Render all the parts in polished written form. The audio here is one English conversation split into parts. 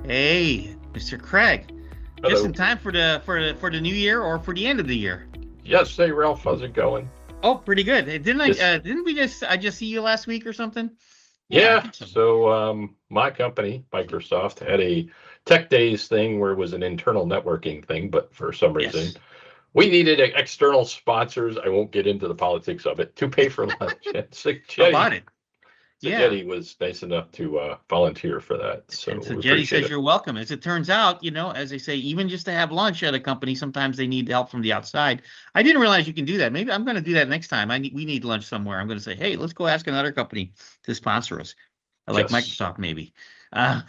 Hey, Mr. Craig, just in Hello. time for the new year or for the end of the year. Yes, hey Ralph, how's it going? Oh, pretty good. Hey, Didn't I? This, Didn't we just? I just see you last week or something. Yeah, I yeah. think so. My company, Microsoft, had a Tech Days thing where it was an internal networking thing, but for some reason Yes, we needed external sponsors. I won't get into the politics of it to pay for lunch. And about it. Yeah. Jetty was nice enough to volunteer for that, And so so we Jenny appreciate says it. you're welcome. As it turns out, as they say, even just to have lunch at a company, sometimes they need help from the outside. I didn't realize you can do that. Maybe I'm going to do that next time. We need lunch somewhere. I'm going to say, hey, let's go ask another company to sponsor us. I like Yes. Microsoft, maybe. Uh,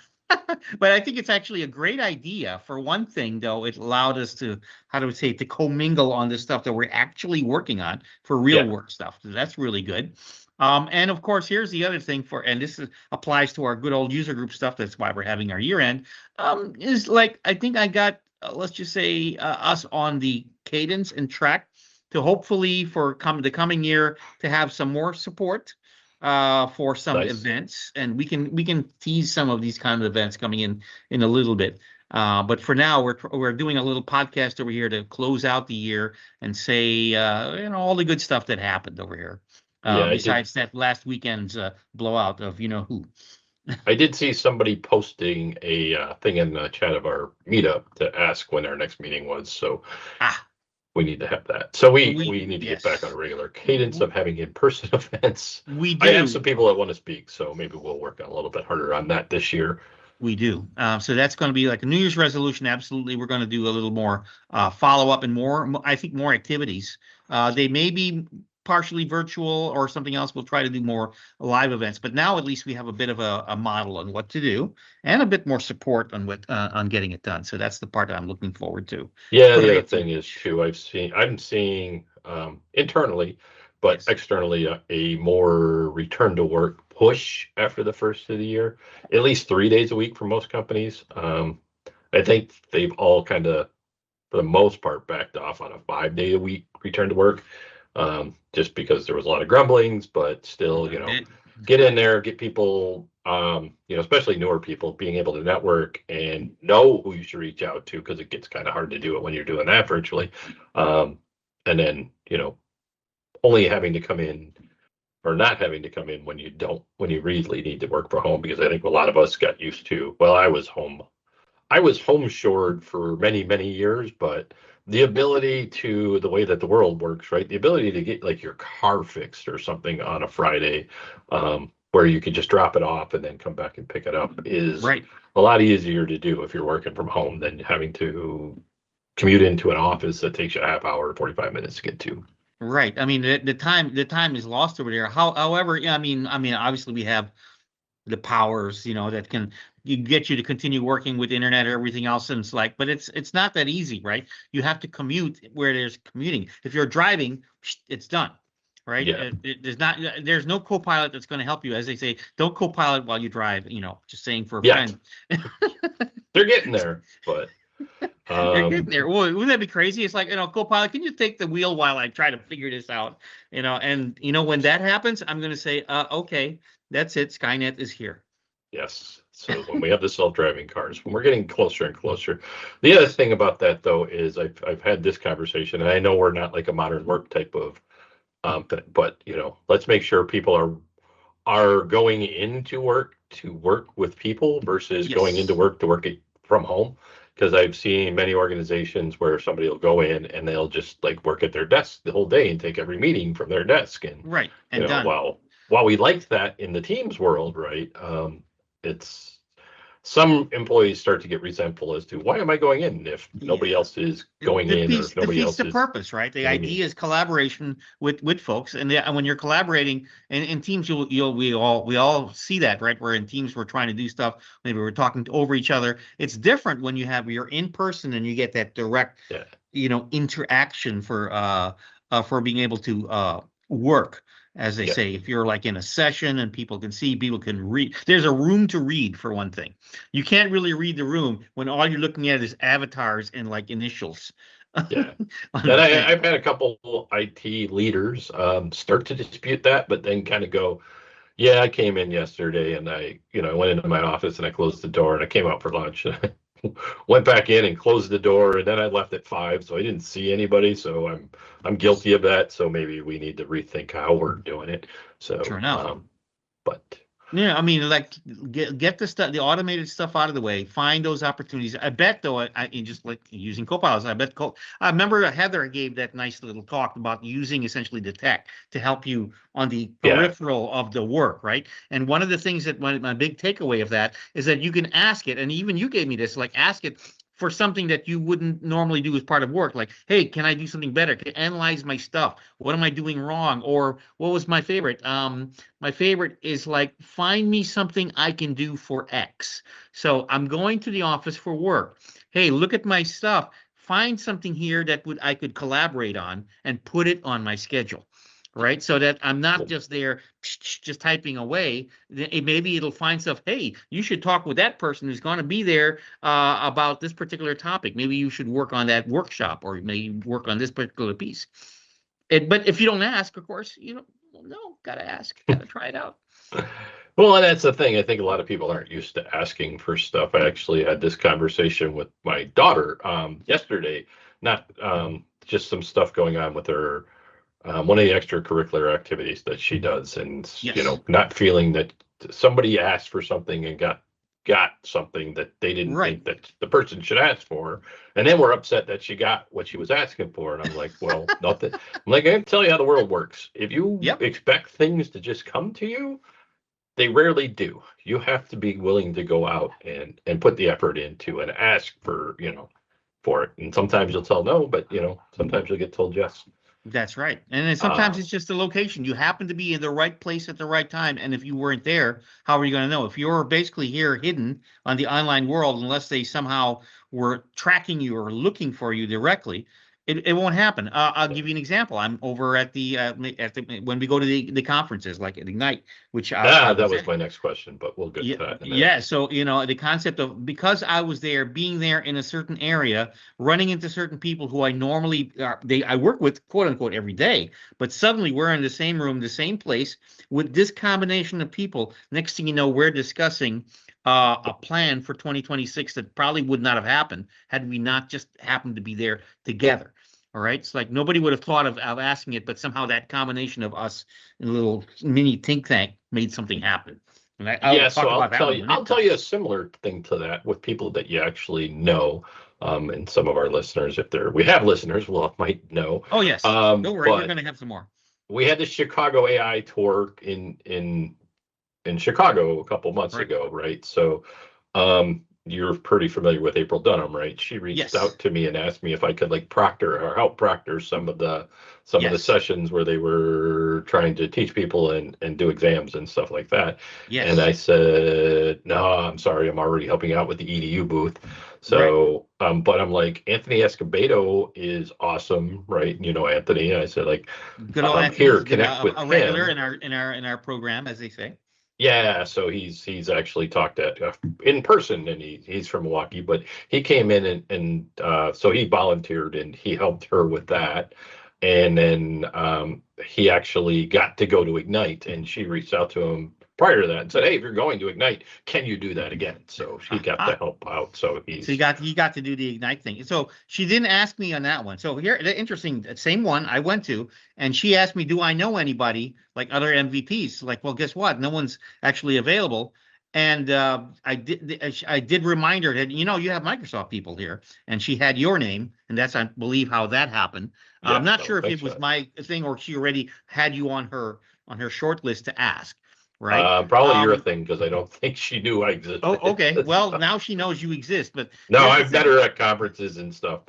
but I think it's actually a great idea. For one thing, though, it allowed us to, how do we say, to commingle on the stuff that we're actually working on for real Yeah. work stuff. So that's really good. And of course, here's the other thing and applies to our good old user group stuff. That's why we're having our year end. Is like I think I got let's just say us on the cadence and track to hopefully for the coming year to have some more support for some Nice. events, and we can tease some of these kind of events coming in a little bit. But for now, we're doing a little podcast over here to close out the year and say all the good stuff that happened over here. Yeah, Besides that last weekend's blowout of you know who. I did see somebody posting a thing in the chat of our meetup to ask when our next meeting was. So Ah, we need to have that. So we need to get back on a yes, regular cadence of having in-person events. we I have do. some people that want to speak, so maybe we'll work on a little bit harder on that this year. We do. So that's going to be like a New Year's resolution. Absolutely. We're going to do a little more follow up and I think, more activities. They may be partially virtual or something else. We'll try to do more live events. But now at least we have a bit of a model on what to do and a bit more support on getting it done. So that's the part that I'm looking forward to. Yeah, the other Great. thing is too, I'm seeing internally, but Yes. externally a more return to work push after the first of the year, at least 3 days a week for most companies. I think they've all kind of, for the most part, backed off on a 5 day a week return to work, just because there was a lot of grumblings, but still, I did. get in there, get people, especially newer people, being able to network and know who you should reach out to, because it gets kind of hard to do it when you're doing that virtually. And then, only having to come in or not having to come in when you really need to work from home, because I think a lot of us got used to, well, I was home shored for many, many years, but the way that the world works, right? The ability to get like your car fixed or something on a Friday, where you can just drop it off and then come back and pick it up, is Right. a lot easier to do if you're working from home than having to commute into an office that takes you a half hour, 45 minutes to get to. Right. I mean, the time is lost over there. However, yeah, I mean, obviously we have the powers, that can get you to continue working with internet or everything else. And it's like, but it's not that easy, right? You have to commute where there's commuting. If you're driving, it's done, right? Yeah, There's no co-pilot that's going to help you. As they say, don't co-pilot while you drive. Just saying for a yet friend. they're getting there, but They're getting um, there. Wouldn't that be crazy? It's like, co-pilot, can you take the wheel while I try to figure this out? And when that happens, I'm going to say, okay, that's it. Skynet is here. yes. So when we have the self-driving cars, when we're getting closer and closer, the other thing about that though is I've had this conversation, and I know we're not like a modern work type of, but let's make sure people are going into work to work with people versus going into Yes. work to work from home. Because I've seen many organizations where somebody will go in and they'll just like work at their desk the whole day and take every meeting from their desk. And Right. And done. while we liked that in the Teams world, right? It's Some employees start to get resentful as to why am I going in if nobody Yeah. else is It going in, or if nobody defeats else the is purpose, right? The in the meeting. idea is collaboration with folks, and when you're collaborating in teams, we all see that, right? Where in teams we're trying to do stuff, maybe we're talking over each other. It's different when you're in person and you get that direct, Yeah, interaction for being able to work. As they yeah, say, if you're like in a session and people can see, people can read. There's a room to read for one thing. You can't really read the room when all you're looking at is avatars and like initials yeah. on And the thing. I've had a couple IT leaders start to dispute that, but then kind of go, Yeah, I came in yesterday and I went into my office and I closed the door and I came out for lunch. Went back in and closed the door and then I left at 5, so I didn't see anybody. So I'm guilty of that. So maybe we need to rethink how we're doing it. Sure So, enough. but Yeah, I mean, like get the stuff, the automated stuff out of the way. Find those opportunities. I bet though, just like using Copilots, I remember Heather gave that nice little talk about using essentially the tech to help you on the yeah, peripheral of the work, right? And one of the things that my big takeaway of that is that you can ask it, and even you gave me this, like ask it for something that you wouldn't normally do as part of work. Like, hey, can I do something better? Can I analyze my stuff? What am I doing wrong? Or what was my favorite? My favorite is like, find me something I can do for X. So I'm going to the office for work. Hey, look at my stuff. Find something here that would I could collaborate on and put it on my schedule. Right. So that I'm not just there just typing away. Maybe it'll find stuff. Hey, you should talk with that person who's going to be there about this particular topic. Maybe you should work on that workshop or maybe work on this particular piece. But if you don't ask, of course, you don't no, gotta ask, gotta try it out. well, and that's the thing. I think a lot of people aren't used to asking for stuff. I actually had this conversation with my daughter yesterday. Not just some stuff going on with her, one of the extracurricular activities that she does, and Yes, not feeling that somebody asked for something and got something that they didn't right. think that the person should ask for, and then we're upset that she got what she was asking for. And I'm like, well, nothing. I'm like, I can tell you how the world works. If you Yep, expect things to just come to you, they rarely do. You have to be willing to go out and put the effort into and ask for it. And sometimes you'll tell no, but sometimes you'll get told yes. that's right. And then sometimes Uh, it's just the location. You happen to be in the right place at the right time. And if you weren't there, how are you going to know? If you're basically here hidden on the online world, unless they somehow were tracking you or looking for you directly, it won't happen. I'll give you an example. I'm over at the when we go to the conferences like at Ignite, which I that was was at. my next question, but we'll get Yeah, to that in a minute. yeah. So, the concept of because I was there, being there in a certain area, running into certain people who I normally I work with, quote unquote, every day, but suddenly we're in the same room, the same place with this combination of people. Next thing you know, we're discussing a plan for 2026 that probably would not have happened had we not just happened to be there together. All right. It's like nobody would have thought of asking it, but somehow that combination of us in a little mini think tank made something happen. And I'll Yeah, so talk about that one when I'll it tell you comes. a similar thing to that with people that you actually know. And some of our listeners, if we have listeners, well, might know. Oh, yes. Don't worry. We're But going to have some more. we had the Chicago AI tour in Chicago a couple months Right. ago, right? So you're pretty familiar with April Dunham, right? She reached Yes. out to me and asked me if I could like proctor or help proctor some of the Yes. sessions where they were trying to teach people and do exams and stuff like that. And I Yes. said, no, I'm sorry, I'm already helping out with the EDU booth. Right. So, but I'm like, Anthony Escobedo is awesome, right? You know Anthony. And I said, like, Good old Anthony. here, He's been connect with a regular him. in our program, as they say. Yeah, so he's actually talked at in person, and he's from Milwaukee, but he came in and so he volunteered and he helped her with that, and then he actually got to go to Ignite, and she reached out to him prior to that and said, "Hey, if you're going to Ignite, can you do that again?" So she got to Aha. help out. So So he's he got to do the Ignite thing. So she didn't ask me on that one. So here, the interesting, same one I went to, and she asked me, "Do I know anybody like other MVPs?" Like, well, guess what? No one's actually available. And I did remind her that you have Microsoft people here, and she had your name, and that's I believe how that happened. I'm yeah. not So sure if thanks it for was that. my thing or she already had you on her short list to ask, right? Probably your thing because I don't think she knew I Oh, existed. okay. Well, now she knows you exist. But No, here's the I've met thing. her at conferences and stuff,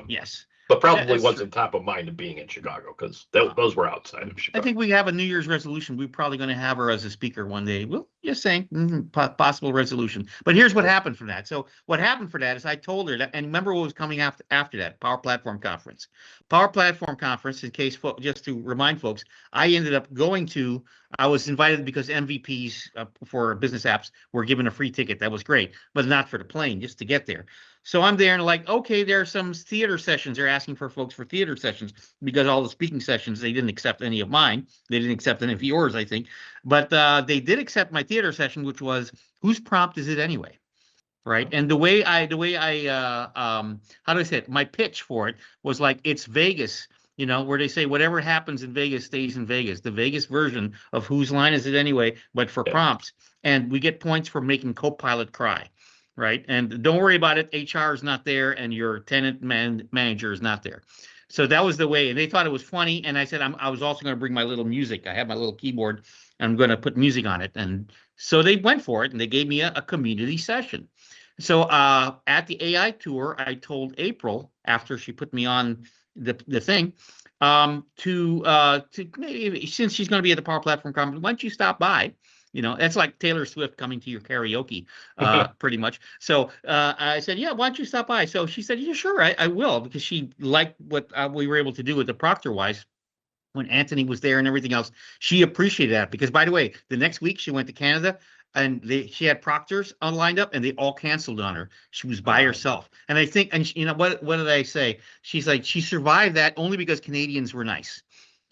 Yes, but probably that's true. wasn't top of mind of being in Chicago because Uh, those were outside of I Chicago. think we have a New Year's resolution. We're probably going to have her as a speaker one day. Well, just saying, possible resolution. But here's what happened from that. So what happened for that is I told her that, and remember what was coming after that Power Platform Conference. Power Platform Conference. In case, just to remind folks, I ended up going to. I was invited because MVPs for business apps were given a free ticket. That was great, but not for the plane, just to get there. So I'm there and like, okay, there are some theater sessions. They're asking for folks for theater sessions because all the speaking sessions, they didn't accept any of mine. They didn't accept any of yours, I think. But they did accept my theater session, which was, whose prompt is it anyway? Right. And how do I say it? My pitch for it was like, it's Vegas, where they say whatever happens in Vegas stays in Vegas, the Vegas version of whose line is it anyway, but for Yeah. prompts. And we get points for making Copilot cry. Right. And don't worry about it. HR is not there and your tenant manager is not there. So that was the way. And they thought it was funny. And I said, I was also going to bring my little music. I have my little keyboard. I'm going to put music on it. And so they went for it and they gave me a community session. So at the AI tour, I told April after she put me on the thing to maybe, since she's going to be at the Power Platform Conference, why don't you stop by? That's like Taylor Swift coming to your karaoke, pretty much. So I said, yeah, why don't you stop by? So she said, yeah, sure, I will, because she liked what we were able to do with the Proctor Wise when Anthony was there and everything else. She appreciated that because, by the way, the next week she went to Canada and she had proctors lined up and they all canceled on her. She was by herself. And I think, and what did I say? She's like, she survived that only because Canadians were nice.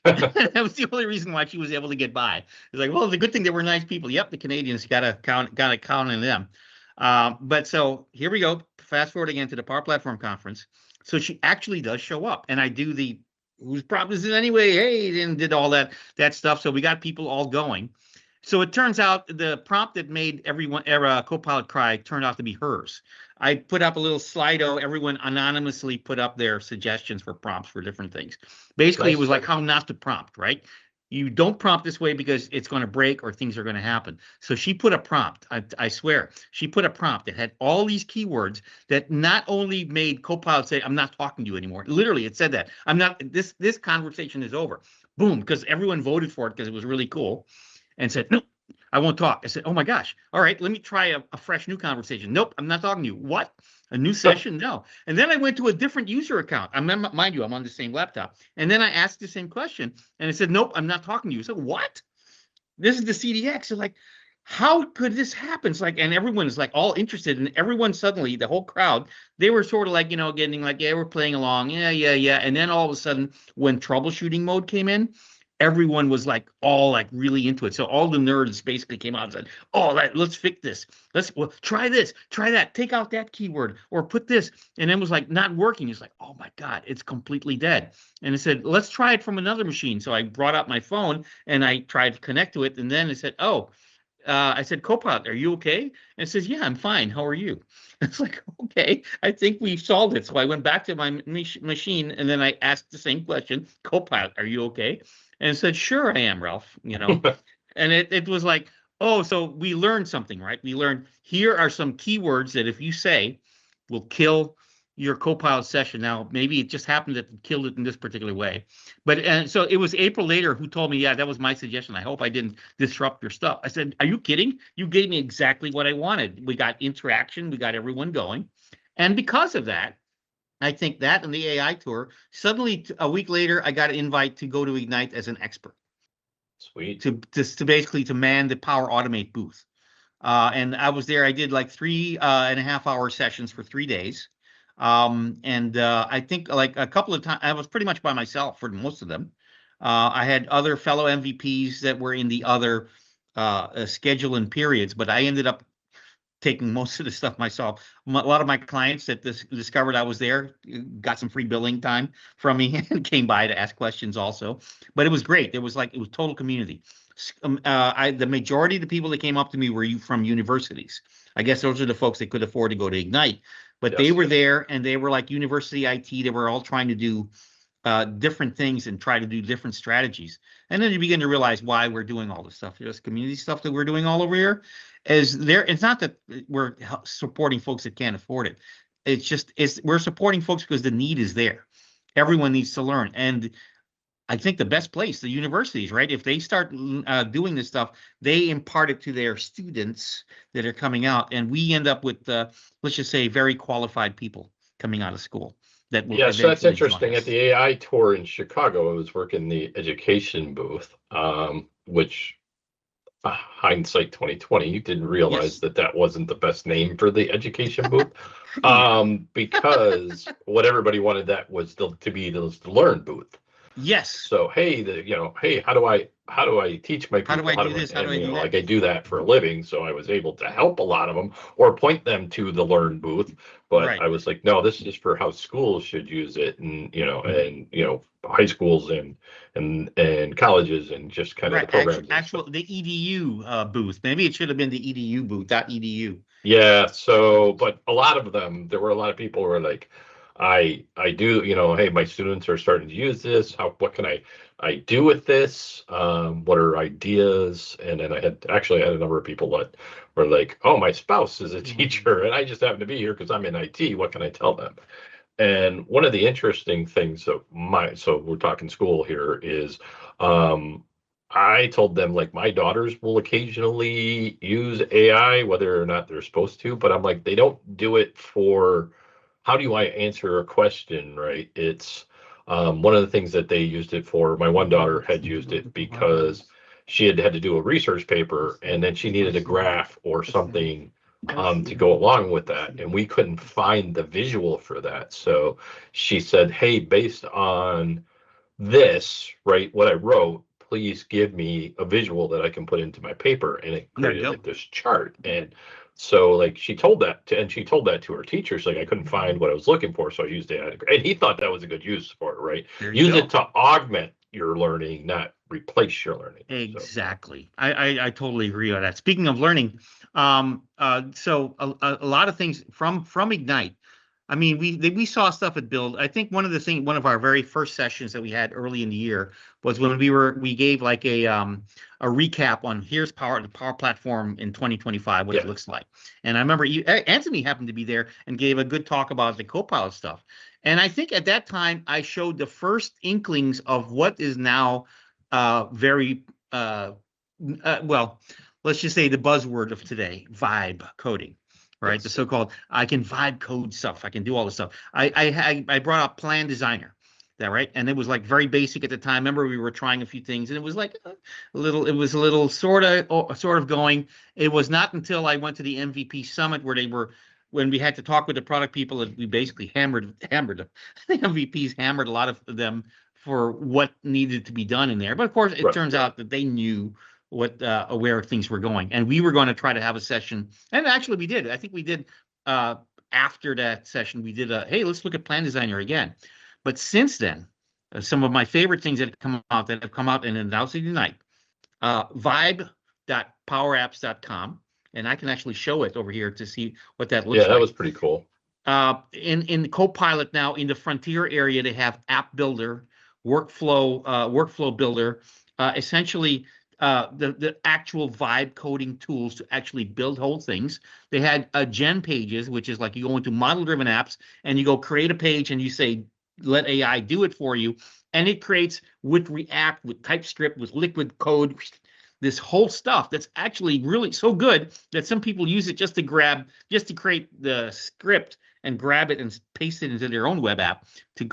That was the only reason why she was able to get by. It's like, well, the good thing they were nice people. Yep, the Canadians gotta count on them. But so here we go. Fast forward again to the Power Platform Conference. So she actually does show up, and I do the whose problem is it anyway? Hey, and did all that stuff. So we got people all going. So it turns out the prompt that made everyone Copilot cry turned out to be hers. I put up a little Slido. Everyone anonymously put up their suggestions for prompts for different things. Basically, Nice. it was like how not to prompt, right? You don't prompt this way because it's going to break or things are going to happen. So she put a prompt. I swear, she put a prompt that had all these keywords that not only made Copilot say, "I'm not talking to you anymore." Literally, it said that. I'm not. This conversation is over. Boom, because everyone voted for it because it was really cool, and said, "No, I won't talk." I said, "Oh my gosh. All right, let me try a fresh new conversation." "Nope, I'm not talking to you." "What? A new session?" "No." And then I went to a different user account. Mind you, I'm on the same laptop. And then I asked the same question and it said, "Nope, I'm not talking to you." So what? This is the CDX. So like, how could this happen? It's like, and everyone is like all interested, and everyone suddenly, the whole crowd, they were sort of like, getting like, yeah, we're playing along. Yeah, yeah, yeah. And then all of a sudden, when troubleshooting mode came in, everyone was like all like really into it. So all the nerds basically came out and said, "Oh, let's fix this. Try this, try that, take out that keyword, or put this." And then it was like not working. It's like, oh my God, it's completely dead. And it said, "Let's try it from another machine." So I brought out my phone and I tried to connect to it. And then it said, "Oh," I said, "Copilot, are you okay?" And it says, "Yeah, I'm fine. How are you?" It's like, okay, I think we've solved it. So I went back to my machine and then I asked the same question, "Copilot, are you okay?" And it said, "Sure, I am, Ralph." And it was like, oh, so we learned something, right? We learned here are some keywords that if you say will kill your Copilot session. Now, maybe it just happened that it killed it in this particular way. And so it was April later who told me, yeah, that was my suggestion. I hope I didn't disrupt your stuff. I said, are you kidding? You gave me exactly what I wanted. We got interaction. We got everyone going. And because of that, I think that and the AI tour, suddenly a week later, I got an invite to go to Ignite as an expert Sweet. to basically to man the Power Automate booth. And I was there. I did like 3.5 hour sessions for 3 days. And I think like a couple of times I was pretty much by myself for most of them. I had other fellow MVPs that were in the other schedule and periods, but I ended up taking most of the stuff myself. A lot of my clients that discovered I was there got some free billing time from me and came by to ask questions also. But it was great. It was total community. The majority of the people that came up to me were from universities. I guess those are the folks that could afford to go to Ignite, but they Yes. were there and they were like university IT. They were all trying to do different things and try to do different strategies. And then you begin to realize why we're doing all this stuff. There's community stuff that we're doing all over here. It's not that we're supporting folks that can't afford it. We're supporting folks because the need is there. Everyone needs to learn. And I think the best place, the universities, right? If they start doing this stuff, they impart it to their students that are coming out, and we end up with, let's just say, very qualified people coming out of school that will Yes, that's eventually join interesting. At us. the AI tour in Chicago, I was working the education booth, which hindsight 2020, you didn't realize Yes. that that wasn't the best name for the education booth, because what everybody wanted that was to be the learn booth. Yes. So hey, hey, how do I teach my How do people I how do do I, this? How do and I do that? like I do that for a living, so I was able to help a lot of them or point them to the learn booth. But Right. I was like, no, this is for how schools should use it, and high schools and colleges and just kind of the Right. Actual, programs and stuff. actual, the EDU booth. Maybe it should have been the EDU booth, dot edu. Yeah, so but a lot of them, there were a lot of people who were like, I do, hey, my students are starting to use this. What can I do with this? What are ideas? And then I had a number of people that were like, oh, my spouse is a teacher and I just happen to be here because I'm in IT. What can I tell them? And one of the interesting things so we're talking school here is, I told them like my daughters will occasionally use AI, whether or not they're supposed to, but I'm like, they don't do it for how do I answer a question, right? It's one of the things that they used it for. My one daughter had used it because she had to do a research paper and then she needed a graph or something to go along with that. And we couldn't find the visual for that. So she said, hey, based on this, right, what I wrote, please give me a visual that I can put into my paper. And it There you created go. like this chart. And so like she told that to her teachers, like I couldn't find what I was looking for. So I used it. And he thought that was a good use for it, right? There you Use it go. to augment your learning, not replace your learning. So Exactly. I totally agree on that. Speaking of learning, so a lot of things from Ignite. I mean, we saw stuff at Build. I think one of our very first sessions that we had early in the year was when we gave like a recap on here's the Power Platform in 2025, what it yeah, looks like. And I remember Anthony happened to be there and gave a good talk about the Copilot stuff. And I think at that time I showed the first inklings of what is now very uh, well, let's just say the buzzword of today, vibe coding, right? The yes, so-called I can vibe code stuff. I can do all this stuff. I brought up Plan Designer, that right, and it was like very basic at the time. Remember, we were trying a few things, and it was like it was a little sort of going. It was not until I went to the MVP summit where they were. When we had to talk with the product people, we basically hammered them. The MVPs hammered a lot of them for what needed to be done in there. But of course, it right, turns out that they knew what where things were going, and we were going to try to have a session. And actually, we did. I think we did. After that session, we did a hey, let's look at Plan Designer again. But since then, some of my favorite things that have come out and announced tonight, vibe.powerapps.com, and I can actually show it over here to see what that yeah, looks that like. was pretty cool. In Copilot now in the Frontier area, they have App Builder, Workflow Builder, essentially the actual vibe coding tools to actually build whole things. They had Gen Pages, which is like you go into model-driven apps and you go create a page and you say let AI do it for you, and it creates with React, with TypeScript, with Liquid Code. This whole stuff that's actually really so good that some people use it just to create the script and grab it and paste it into their own web app to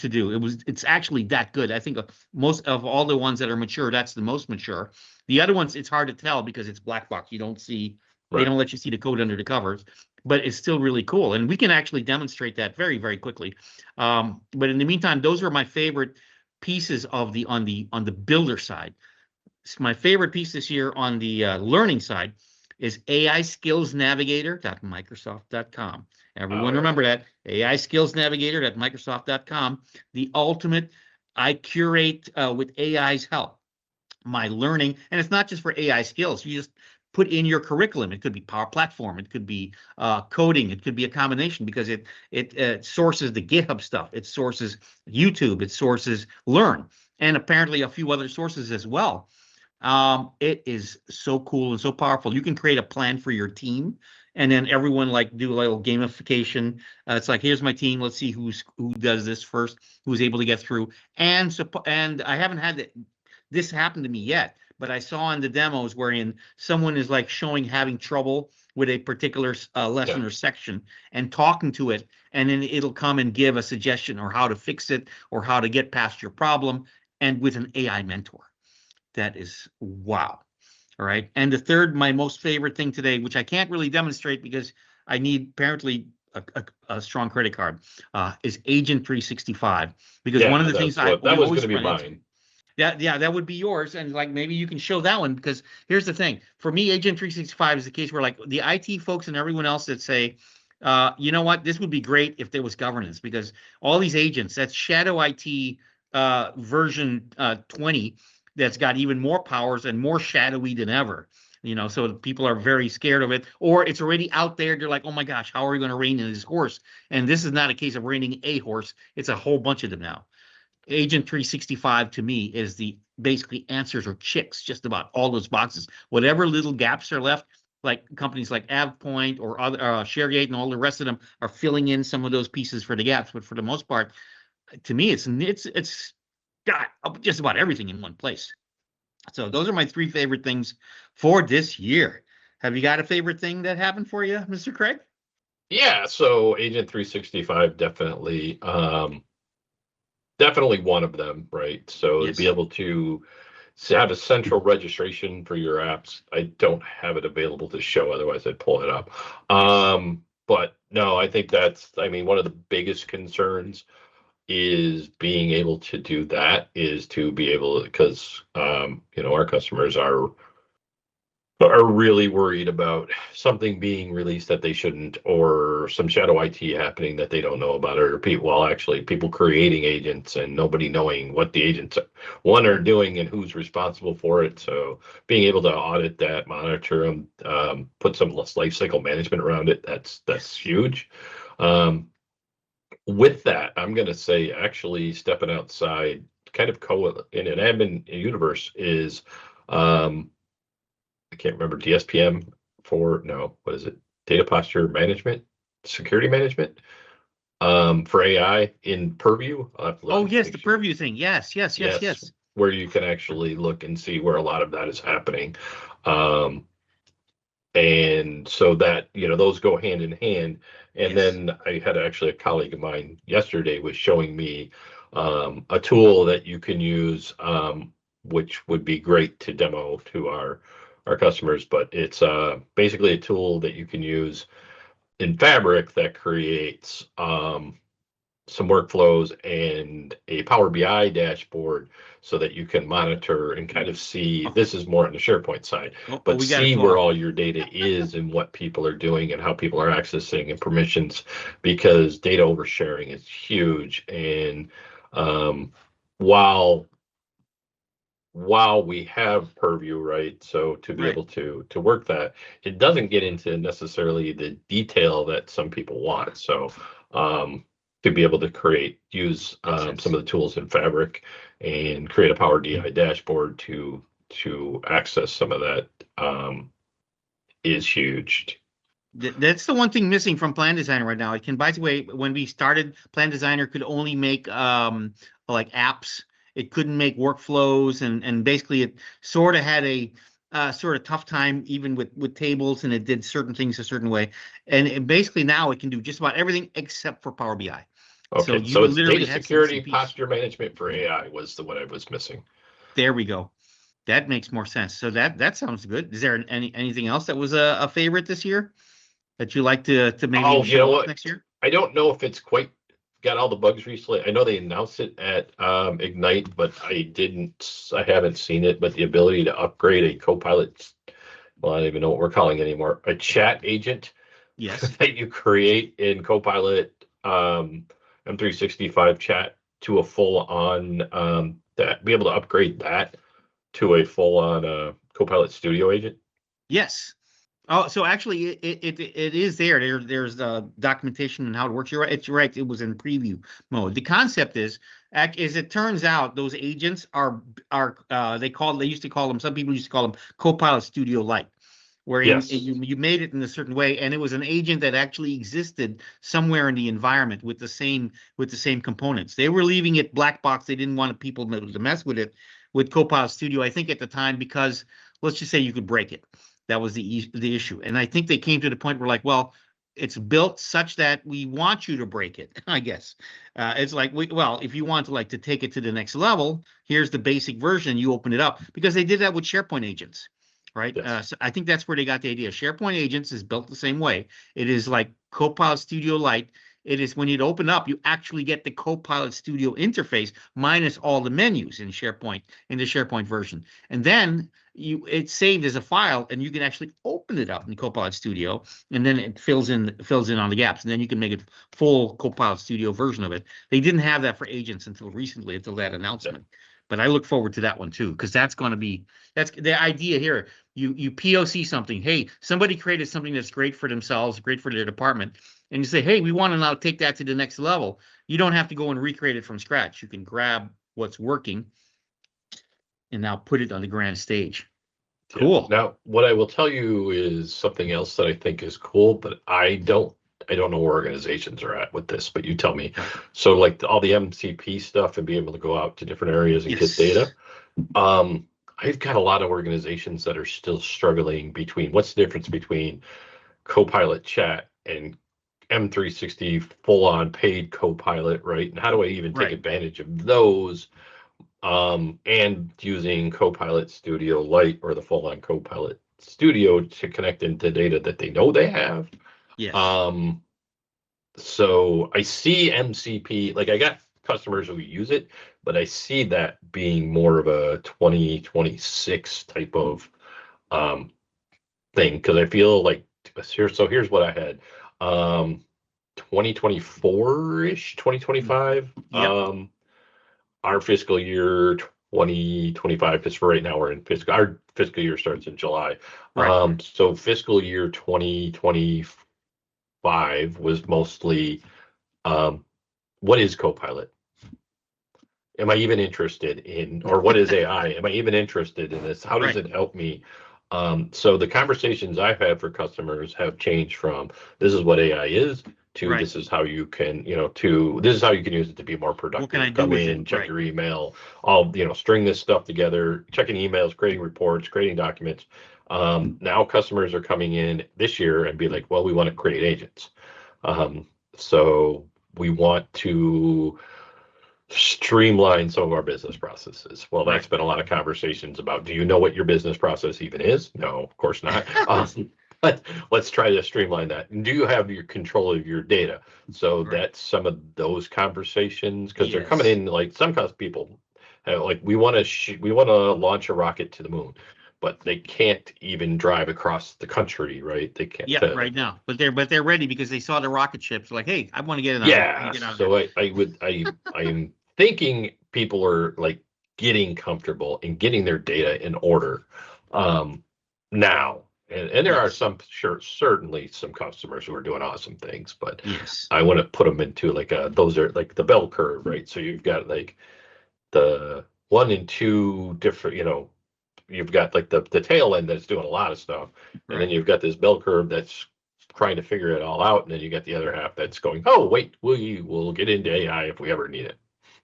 do. It's actually that good. I think most of all the ones that are mature, that's the most mature. The other ones, it's hard to tell because it's black box. They Right. don't let you see the code under the covers, but it's still really cool. And we can actually demonstrate that very, very quickly. But in the meantime, those are my favorite pieces of on the builder side. My favorite piece this year on the learning side is AISkillsNavigator.microsoft.com. All Everyone right. remember that, AISkillsNavigator.microsoft.com. The ultimate, I curate with AI's help my learning, and it's not just for AI skills. You just put in your curriculum. It could be Power Platform. It could be coding. It could be a combination because it sources the GitHub stuff. It sources YouTube. It sources Learn, and apparently a few other sources as well. It is so cool and so powerful. You can create a plan for your team, and then everyone like do a little gamification. It's like here's my team. Let's see who does this first, who's able to get through. And I haven't had this happen to me yet, but I saw in the demos wherein someone is like showing having trouble with a particular Yeah. lesson or section and talking to it, and then it'll come and give a suggestion or how to fix it or how to get past your problem, and with an AI mentor. That is wow. All right. And the third, my most favorite thing today, which I can't really demonstrate because I need apparently a strong credit card, is Agent 365. Because one of Yeah, the things that we was going always to be run into. mine. Yeah, that would be yours. And like maybe you can show that one because here's the thing. For me, Agent 365 is the case where like the IT folks and everyone else that say, you know what, this would be great if there was governance because all these agents, that's shadow IT version 20 that's got even more powers and more shadowy than ever. So people are very scared of it, or it's already out there. They're like, oh my gosh, how are we going to rein in this horse? And this is not a case of reining a horse. It's a whole bunch of them now. Agent 365 to me is the basically answers or checks just about all those boxes. Whatever little gaps are left, like companies like AvePoint or other ShareGate and all the rest of them are filling in some of those pieces for the gaps. But for the most part, to me, it's got just about everything in one place. So those are my three favorite things for this year. Have you got a favorite thing that happened for you, Mr. Craig? Yeah, so Agent 365 definitely definitely one of them, right? So to be Yes. able to have a central registration for your apps, I don't have it available to show, otherwise I'd pull it up. Yes. But no, I think I mean, one of the biggest concerns is being able to do that is to be able, because our customers are really worried about something being released that they shouldn't, or some shadow IT happening that they don't know about, or people, well, actually, people creating agents and nobody knowing what the agents are doing and who's responsible for it. So being able to audit that, monitor them, put some life cycle management around it, that's Yes. huge. Um, with that, I'm going to say actually stepping outside, kind of in an admin universe is. Um, I can't remember DSPM for no, what is it? Data posture management, security management, for AI in Purview. I'll have to Oh, look, yes, make the sure. purview thing. Yes, yes, yes, Yes, yes. where you can actually look and see where a lot of that is happening. Um, and so that, those go hand in hand. And Yes. then I had actually a colleague of mine yesterday was showing me a tool that you can use, which would be great to demo to our customers. But it's basically a tool that you can use in Fabric that creates some workflows and a Power BI dashboard so that you can monitor and kind of see. Oh, This is more on the SharePoint side, oh, but we got to see where talk. all your data is and what people are doing and how people are accessing and permissions, because data oversharing is huge. And um, while we have purview, right, so to be Right. able to work that, it doesn't get into necessarily the detail that some people want. So um to be able to use Makes some sense. of the tools in Fabric and create a Power DI dashboard to access some of that is huge. That's the one thing missing from Plan Designer right now. It can, by the way, when we started, Plan Designer could only make like apps. It couldn't make workflows, and basically it sort of had a sort of tough time even with tables, and it did certain things a certain way. And basically now it can do just about everything except for Power BI. So Okay, you so it's literally, data that's the missing security piece. posture management for AI was the what I was missing. There we go. That makes more sense. So that sounds good. Is there anything else that was a favorite this year that you like to maybe Oh, you know show off what? next year? I don't know if it's quite got all the bugs recently. I know they announced it at Ignite, but I haven't seen it. But the ability to upgrade a Copilot, well, I don't even know what we're calling it anymore, a chat agent Yes. that you create in Copilot M365 chat to a full on that be able to upgrade that to a full on Copilot Studio agent. Yes. Oh, so actually, it is there. There's documentation on how it works. You're right. It's right. It was in preview mode. The concept is, as it turns out, those agents they used to call them. Some people used to call them Copilot Studio Lite, wherein Yes. you made it in a certain way, and it was an agent that actually existed somewhere in the environment with the same components. They were leaving it black box. They didn't want people to mess with it with Copilot Studio. I think at the time because let's just say you could break it. That was the issue. And I think they came to the point where like, well, it's built such that we want you to break it, I guess. It's like, well, if you want to like to take it to the next level, here's the basic version. You open it up because they did that with SharePoint agents. right? Yes. So I think that's where they got the idea. SharePoint Agents is built the same way. It is like Copilot Studio Lite. It is when you open up, you actually get the Copilot Studio interface minus all the menus in SharePoint, in the SharePoint version. And then it's saved as a file, and you can actually open it up in Copilot Studio, and then it fills in on the gaps, and then you can make a full Copilot Studio version of it. They didn't have that for agents until recently, until that announcement. But I look forward to that one too, because that's the idea here. You POC something. Hey, somebody created something that's great for themselves, great for their department, and you say, hey, we want to now take that to the next level. You don't have to go and recreate it from scratch. You can grab what's working and now put it on the grand stage. Yeah. Cool. Now, what I will tell you is something else that I think is cool, but I don't know where organizations are at with this, but you tell me. So like all the MCP stuff and be able to go out to different areas and get data. I've got a lot of organizations that are still struggling between what's the difference between Copilot chat and M360 full on paid Copilot, right? And how do I even take Right. advantage of those? And using Copilot Studio Lite or the full on Copilot Studio to connect into data that they know they have. Yes. So I see MCP, like I got customers who use it, but I see that being more of a 2026 type of thing because I feel like here's what I had. 2024-ish, 2025. Yep. Our fiscal year 2025, because for right now we're in our fiscal year starts in July. Right. So fiscal year 2025 was mostly what is Copilot? Am I even interested in, or what is AI? Am I even interested in this? How does Right. it help me? So the conversations I've had for customers have changed from this is what AI is to Right. this is how you can, to this is how you can use it to be more What can I productive. do Come with it? in, check Right. your email, all, string this stuff together, checking emails, creating reports, creating documents. Now customers are coming in this year and be like, well, we want to create agents. So we want to streamline some of our business processes. Well, that's Right. been a lot of conversations about, do you know what your business process even is? No, of course not. But let's try to streamline that. And do you have your control of your data? So Right. that's some of those conversations because they're coming Yes. in like some people like we want to launch a rocket to the moon, but they can't even drive across the country, right? They can't. Yep. Right now, but they're ready because they saw the rocket ships. Like, hey, I want to get in on it. I want Yeah, to get on there. so I'm thinking people are like getting comfortable and getting their data in order now. And there are Yes. some certainly some customers who are doing awesome things, but Yes. I want to put them into like those are like the bell curve, right? So you've got like the 1 and 2 different, you've got like the tail end that's doing a lot of stuff, and then Right. you've got this bell curve that's trying to figure it all out, and then you got the other half that's going, oh wait, we will get into AI if we ever need it.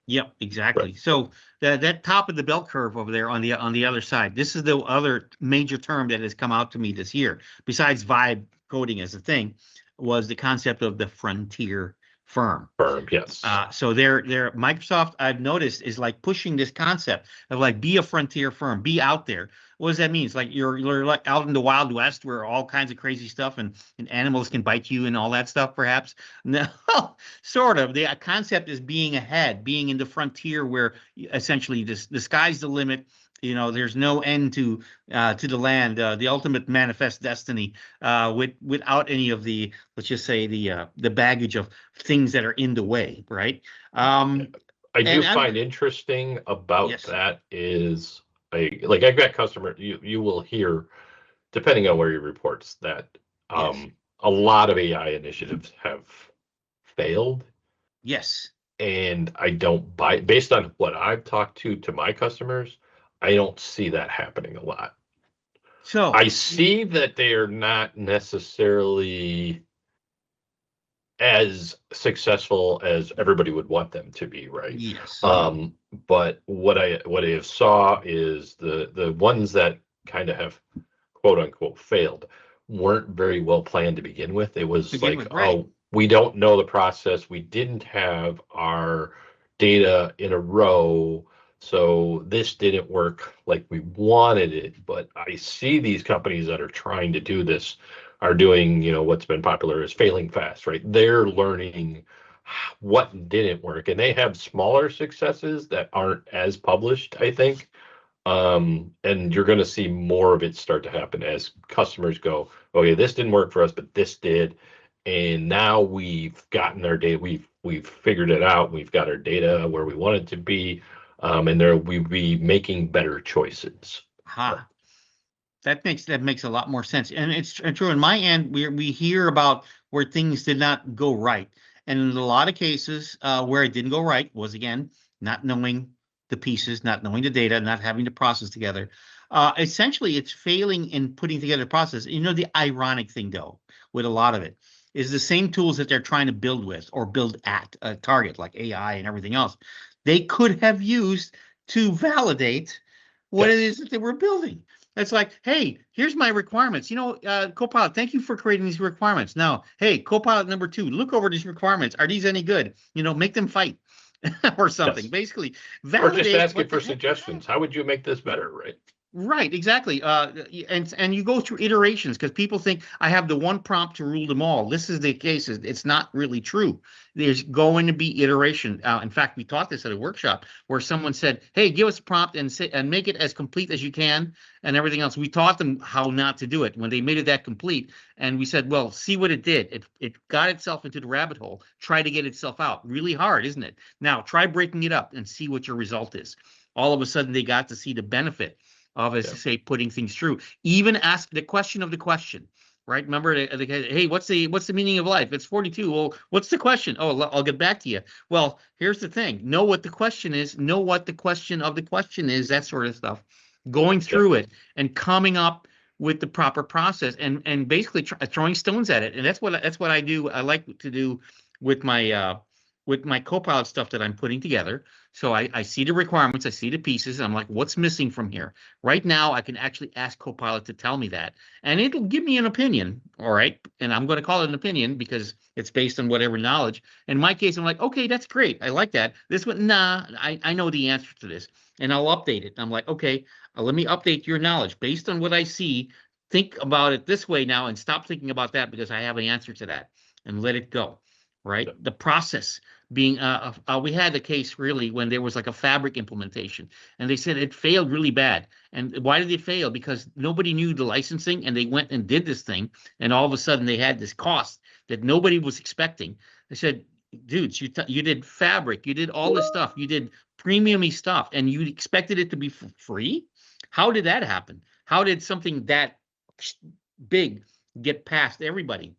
Yep, Right. exactly. So that top of the bell curve over there on the other side, this is the other major term that has come out to me this year, besides vibe coding as a thing, was the concept of the frontier firm. Firm, yes. So they're Microsoft, I've noticed, is like pushing this concept of like be a frontier firm, be out there. What does that mean? It's like you're like out in the Wild West where all kinds of crazy stuff and animals can bite you and all that stuff, perhaps. No, sort of. The concept is being ahead, being in the frontier where essentially the sky's the limit. There's no end to the land, the ultimate manifest destiny, without any of the, let's just say, the baggage of things that are in the way, right? I do And I'm find interesting about Yes, that is I've got customer you will hear depending on where you reports that yes, a lot of AI initiatives have failed. yes. And I don't buy based on what I've talked to my customers, I don't see that happening a lot. I So see that they are not necessarily as successful as everybody would want them to be, right? yes, Um, but what I have saw is the ones that kind of have quote unquote failed weren't very well planned to begin with. It was begin like, with, right? oh, we don't know the process. We didn't have our data in a row. So this didn't work like we wanted it, but I see these companies that are trying to do this are doing, what's been popular is failing fast, right? They're learning what didn't work, and they have smaller successes that aren't as published, I think. And you're going to see more of it start to happen as customers go, okay, this didn't work for us, but this did. And now we've gotten our data, we've figured it out, we've got our data where we want it to be, and there we'll be making better choices. Ha. That makes a lot more sense, and it's true. In my end, we hear about where things did not go right, and in a lot of cases, where it didn't go right was again not knowing the pieces, not knowing the data, not having the process together. Essentially, it's failing in putting together the process. The ironic thing though, with a lot of it, is the same tools that they're trying to build with or build at a target like AI and everything else. They could have used to validate what it Yes. is that they were building. It's like, hey, here's my requirements. Copilot, thank you for creating these requirements. Now, hey, Copilot number 2, look over these requirements. Are these any good? Make them fight or something. Yes. Basically, Or just validate asking what the for heck. suggestions. How would you make this better, right? Right, exactly. And you go through iterations because people think I have the one prompt to rule them all. This is the case. It's not really true. There's going to be iteration. In fact, we taught this at a workshop where someone said, "Hey, give us a prompt and make it as complete as you can," and everything else. We taught them how not to do it when they made it that complete, and we said, "Well, see what it did. It got itself into the rabbit hole. Try to get itself out. Really hard, isn't it? Now try breaking it up and see what your result is." All of a sudden, they got to see the benefit of, as Yeah. to say, putting things through. Even ask the question of the question, right? Remember, hey, what's the meaning of life? It's 42. Well, what's the question? Oh, I'll get back to you. Well, here's the thing: know what the question is, know what the question of the question is, that sort of stuff. Going Yeah. through it and coming up with the proper process, and basically throwing stones at it. And that's what I do. I like to do with my Copilot stuff that I'm putting together. So I see the requirements, I see the pieces, and I'm like, what's missing from here? Right now, I can actually ask Copilot to tell me that, and it'll give me an opinion. All right, and I'm going to call it an opinion because it's based on whatever knowledge. In my case, I'm like, okay, that's great. I like that. This one, nah, I know the answer to this, and I'll update it. I'm like, okay, let me update your knowledge based on what I see. Think about it this way now, and stop thinking about that because I have an answer to that, and let it go. Right, Yeah. the process being we had a case really when there was like a fabric implementation, and they said it failed really bad. And why did it fail? Because nobody knew the licensing, and they went and did this thing, and all of a sudden they had this cost that nobody was expecting. They said, dudes, you did fabric, you did all this stuff, you did premium-y stuff, and you expected it to be free. How did that happen? How did something that big get past everybody?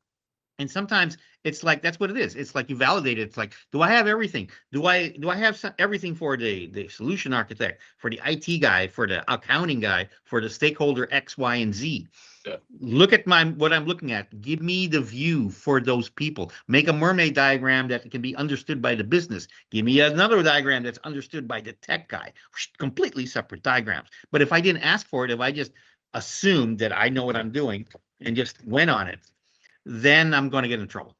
And sometimes it's like that's what it is. It's like you validate it. It's like, do I have everything? Do I have everything for the solution architect, for the IT guy, for the accounting guy, for the stakeholder X, Y, and Z? Yeah. Look at what I'm looking at. Give me the view for those people. Make a mermaid diagram that can be understood by the business. Give me another diagram that's understood by the tech guy. Completely separate diagrams. But if I didn't ask for it, if I just assumed that I know what I'm doing and just went on it, then I'm going to get in trouble.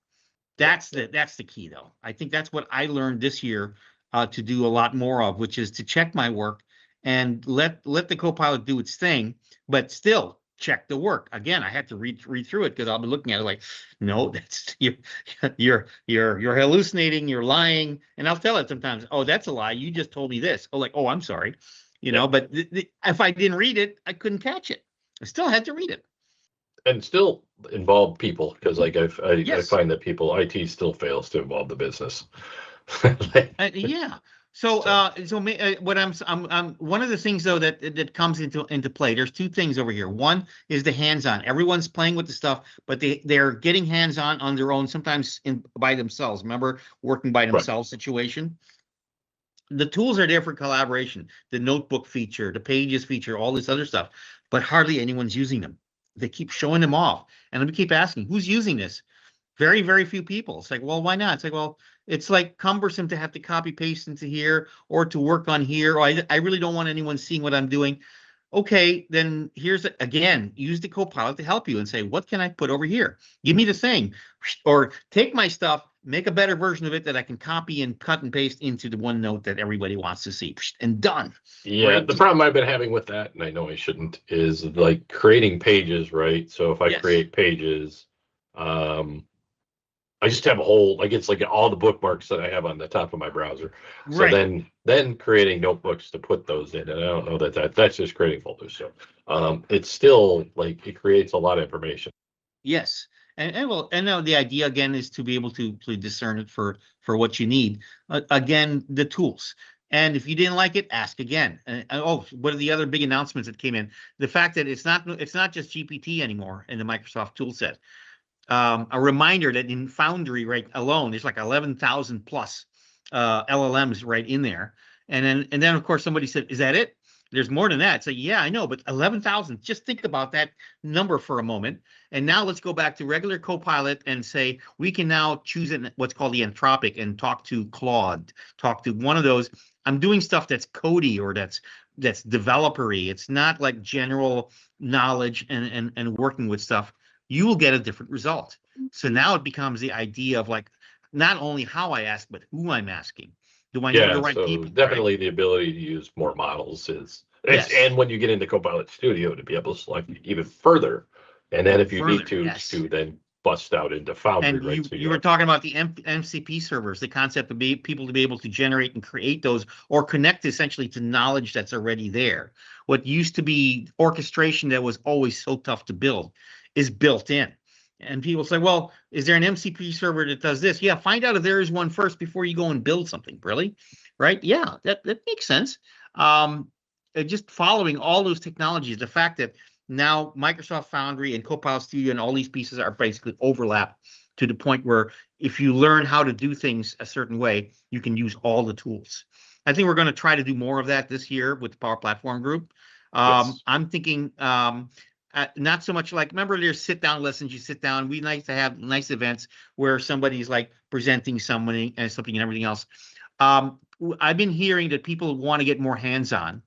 That's the key, though. I think that's what I learned this year to do a lot more of, which is to check my work and let the Copilot do its thing, but still check the work. Again, I had to read through it because I'll be looking at it like, no, that's you're hallucinating, you're lying, and I'll tell it sometimes. Oh, that's a lie. You just told me this. Oh, like, oh, I'm sorry, Yeah. But if I didn't read it, I couldn't catch it. I still had to read it. And still involve people, because like I Yes. find that IT still fails to involve the business. Yeah. So, what I'm one of the things though that comes into play. There's two things over here. One is the hands-on. Everyone's playing with the stuff, but they're getting hands-on their own, sometimes by themselves. Remember, working by Right. themselves situation. The tools are there for collaboration. The notebook feature, the pages feature, all this other stuff, but hardly anyone's using them. They keep showing them off, and we keep asking, who's using this? Very, very few people. It's like, well, why not? It's like, well, it's like cumbersome to have to copy paste into here or to work on here. Or I really don't want anyone seeing what I'm doing. Okay, then here's again, use the Copilot to help you and say, what can I put over here? Give me the thing, or take my stuff, make a better version of it that I can copy and cut and paste into the OneNote that everybody wants to see, and done. Yeah, right? the problem I've been having with that, and I know I shouldn't, is like creating pages, right? So if I Yes. create pages, I just have a whole, like, it's like all the bookmarks that I have on the top of my browser. So Right. then creating notebooks to put those in, and I don't know that's just creating folders. So it's still like it creates a lot of information. Yes. And now the idea again is to be able to discern it for what you need. Again, the tools. And if you didn't like it, ask again. Oh, what are the other big announcements that came in? The fact that it's not just GPT anymore in the Microsoft tool set. A reminder that in Foundry right alone, there's like 11,000 plus LLMs right in there. And then of course somebody said, "Is that it?" There's more than that. So yeah, I know, but 11,000. Just think about that number for a moment. And now let's go back to regular Copilot and say we can now choose what's called the Anthropic and talk to Claude, talk to one of those. I'm doing stuff that's codey or that's developery. It's not like general knowledge and working with stuff. You will get a different result. So now it becomes the idea of like not only how I ask, but who I'm asking. Do I know the Yeah, right so people? Right? definitely the ability to use more models Yes. and when you get into Copilot Studio to be able to select even further, and then if you need Further, to yes. then bust out into Foundry, And right? you So you you were have, talking about the MCP servers, the concept of people to be able to generate and create those or connect essentially to knowledge that's already there. What used to be orchestration that was always so tough to build is built in. And people say, well, is there an MCP server that does this? Yeah, find out if there is one first before you go and build something, really. Right? Yeah, that makes sense. Just following all those technologies, the fact that now Microsoft Foundry and Copilot Studio and all these pieces are basically overlap to the point where if you learn how to do things a certain way, you can use all the tools. I think we're going to try to do more of that this year with the Power Platform Group. yes. I'm thinking not so much like, remember there's sit down lessons, you sit down. We like to have nice events where somebody's like presenting somebody and something and everything else. I've been hearing that people want to get more hands-on,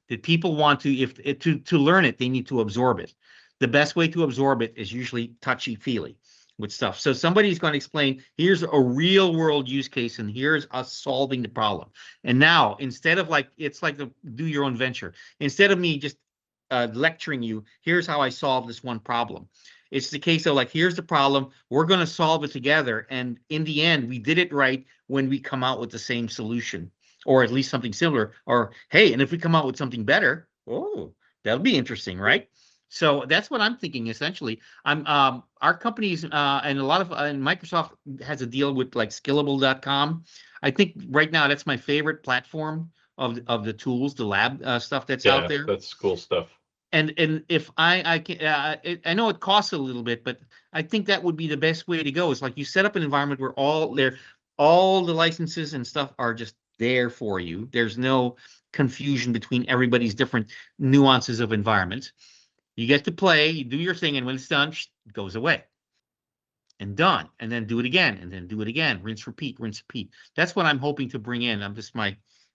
that people want to, if to learn it, they need to absorb it. The best way to absorb it is usually touchy-feely with stuff. So somebody's going to explain, here's a real world use case, and here's us solving the problem. And now, instead of like, it's like the do your own venture. Instead of me just lecturing you, here's how I solve this one problem. It's the case of like, here's the problem. We're going to solve it together. And in the end, we did it right when we come out with the same solution, or at least something similar. Or, hey, and if we come out with something better, oh, that'll be interesting, right? So that's what I'm thinking essentially. Our companies and a lot of and Microsoft has a deal with like skillable.com. I think right now that's my favorite platform of the tools, the lab stuff that's out Yeah, there. that's cool stuff. And if I can I know it costs a little bit, but I think that would be the best way to go. Is like you set up an environment where all the licenses and stuff are just there for you. There's no confusion between everybody's different nuances of environments. You get to play, you do your thing, and when it's done, it goes away and done. And then do it again, and then do it again. Rinse, repeat, rinse, repeat. That's what I'm hoping to bring in. I'm just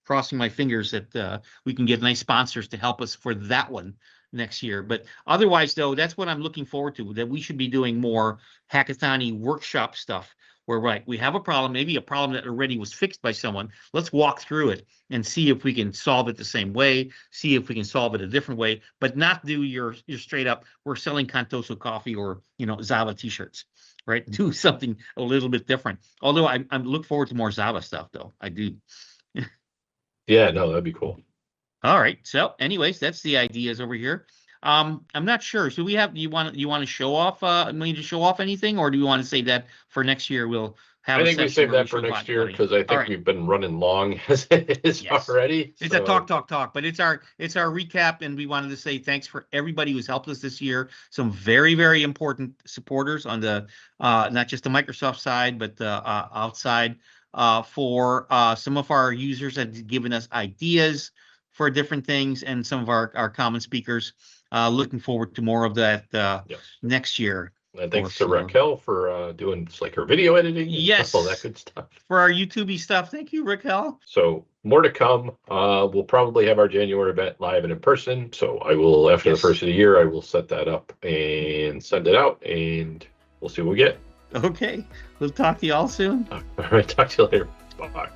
crossing my fingers that we can get nice sponsors to help us for that one next year. But otherwise, though, that's what I'm looking forward to, that we should be doing more hackathon workshop stuff where right, we have a problem, maybe a problem that already was fixed by someone. Let's walk through it and see if we can solve it the same way, see if we can solve it a different way, but not do your straight up, we're selling Contoso coffee or Zava t-shirts, right? Do something a little bit different. Although I look forward to more Zava stuff, though. I do. Yeah, no, that'd be cool. All right. So, anyways, that's the ideas over here. I'm not sure. So we have. Do you want to show off? Me to show off anything, or do you want to save that for next year? We'll have I a think we section save where we that for show next year body. because I All think right. we've been running long as it is Yes. already. It's a So talk, but it's our recap, and we wanted to say thanks for everybody who's helped us this year. Some very, very important supporters on the not just the Microsoft side, but outside for some of our users that have given us ideas for different things, and some of our common speakers. Looking forward to more of that yes. next year. And Of thanks course. to Raquel for doing like her video editing and all that Yes, good stuff. for our YouTube stuff. Thank you, Raquel. So more to come. We'll probably have our January event live and in person. So I will, after the Yes. first of the year, I will set that up and send it out, and we'll see what we get. Okay. We'll talk to you all soon. All right, talk to you later. Bye.